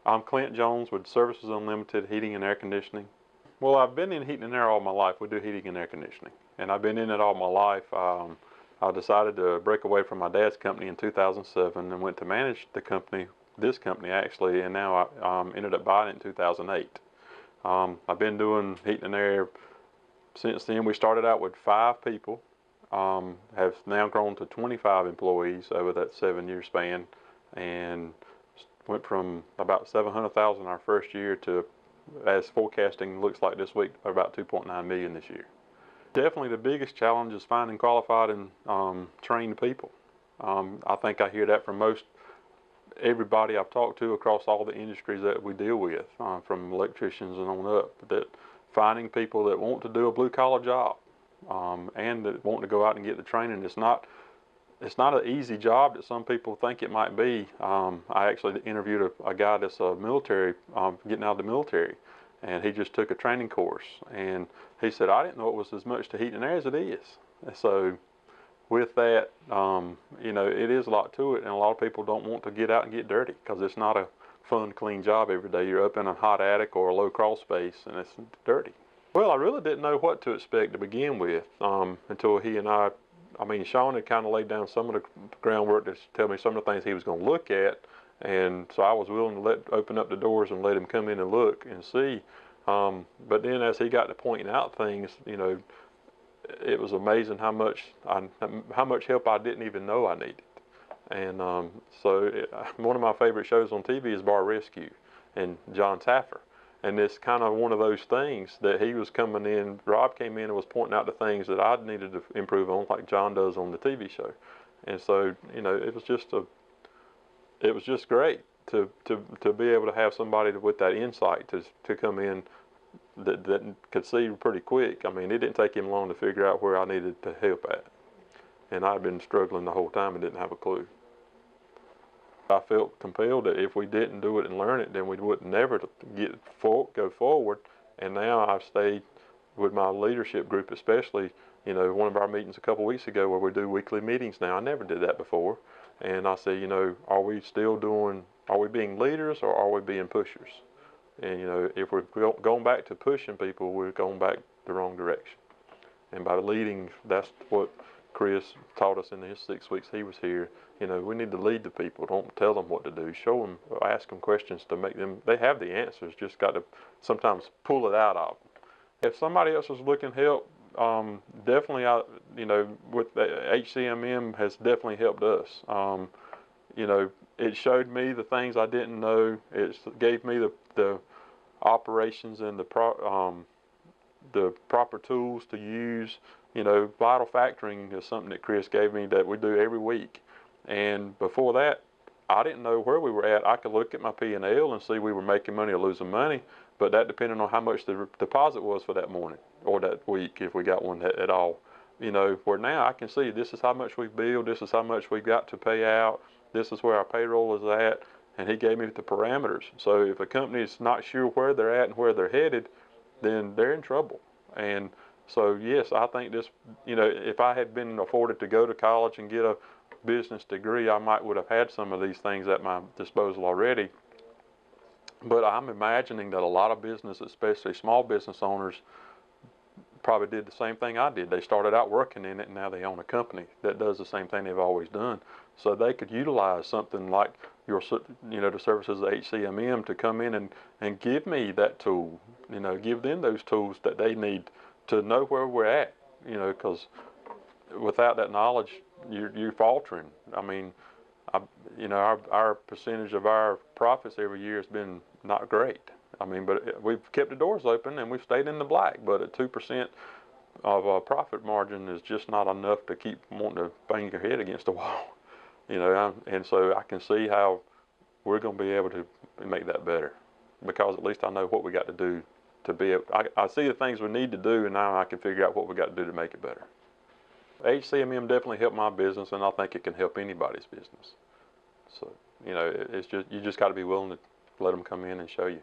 I'm Clint Jones with Services Unlimited Heating and Air Conditioning. Well, I've been in heating and air all my life. We do heating and air conditioning, and I've been in it all my life. I decided to break away from my dad's company in 2007 and went to manage the company, this company actually, and now I ended up buying it in 2008. I've been doing heating and air since then. We started out with 5 people, have now grown to 25 employees over that 7-year span, and went from about 700,000 our first year to, as forecasting looks like this week, about 2.9 million this year. Definitely the biggest challenge is finding qualified and trained people. I think I hear that from most everybody I've talked to across all the industries that we deal with, from electricians and on up, that finding people that want to do a blue-collar job and that want to go out and get the training. It's not an easy job that some people think it might be. I actually interviewed a guy that's a military, getting out of the military, and he just took a training course, and he said, I didn't know it was as much to heat and air as it is. So with that, you know, it is a lot to it, and a lot of people don't want to get out and get dirty because it's not a fun, clean job every day. You're up in a hot attic or a low crawl space, and it's dirty. Well, I really didn't know what to expect to begin with until he and I mean, Sean had kind of laid down some of the groundwork to tell me some of the things he was going to look at, and so I was willing to open up the doors and let him come in and look and see. But then as he got to pointing out things, you know, it was amazing how much help I didn't even know I needed. And one of my favorite shows on TV is Bar Rescue, and John Taffer. And it's kind of one of those things that he was coming in, Rob came in and was pointing out the things that I needed to improve on, like John does on the TV show. And so, you know, it was just great to be able to have somebody with that insight to come in that could see pretty quick. I mean, it didn't take him long to figure out where I needed to help at. And I'd been struggling the whole time and didn't have a clue. I felt compelled that if we didn't do it and learn it, then we would never go forward. And now I've stayed with my leadership group, especially, you know, one of our meetings a couple weeks ago where we do weekly meetings now. I never did that before. And I say, you know, are we being leaders or are we being pushers? And, you know, if we're going back to pushing people, we're going back the wrong direction. And by leading, that's what Chris taught us in his 6 weeks he was here. You know, we need to lead the people. Don't tell them what to do. Show them, ask them questions to make them, they have the answers, just got to sometimes pull it out of them. If somebody else is looking help, definitely, you know, with the HCMM has definitely helped us. You know, it showed me the things I didn't know. It gave me the operations and the proper tools to use. You know, vital factoring is something that Chris gave me that we do every week. And before that, I didn't know where we were at. I could look at my P&L and see we were making money or losing money, but that depended on how much the deposit was for that morning or that week, if we got one at all. You know, where now I can see this is how much we billed, this is how much we got to pay out, this is where our payroll is at, and he gave me the parameters. So if a company is not sure where they're at and where they're headed, then they're in trouble. And so yes, I think this, you know, if I had been afforded to go to college and get a business degree, I would have had some of these things at my disposal already. But I'm imagining that a lot of business, especially small business owners, probably did the same thing I did. They started out working in it, and now they own a company that does the same thing they've always done. So they could utilize something like the services of HCMM to come in and give me that tool. You know, give them those tools that they need to know where we're at. You know, because without that knowledge, you're faltering. I mean, you know, our percentage of our profits every year has been not great. I mean, but we've kept the doors open and we've stayed in the black. But at 2% of a profit margin is just not enough to keep wanting to bang your head against the wall. You know, and so I can see how we're going to be able to make that better, because at least I know what we got to do to be able. I see the things we need to do, and now I can figure out what we got to do to make it better. HCMM definitely helped my business, and I think it can help anybody's business. So, you know, it's just, you just got to be willing to let them come in and show you.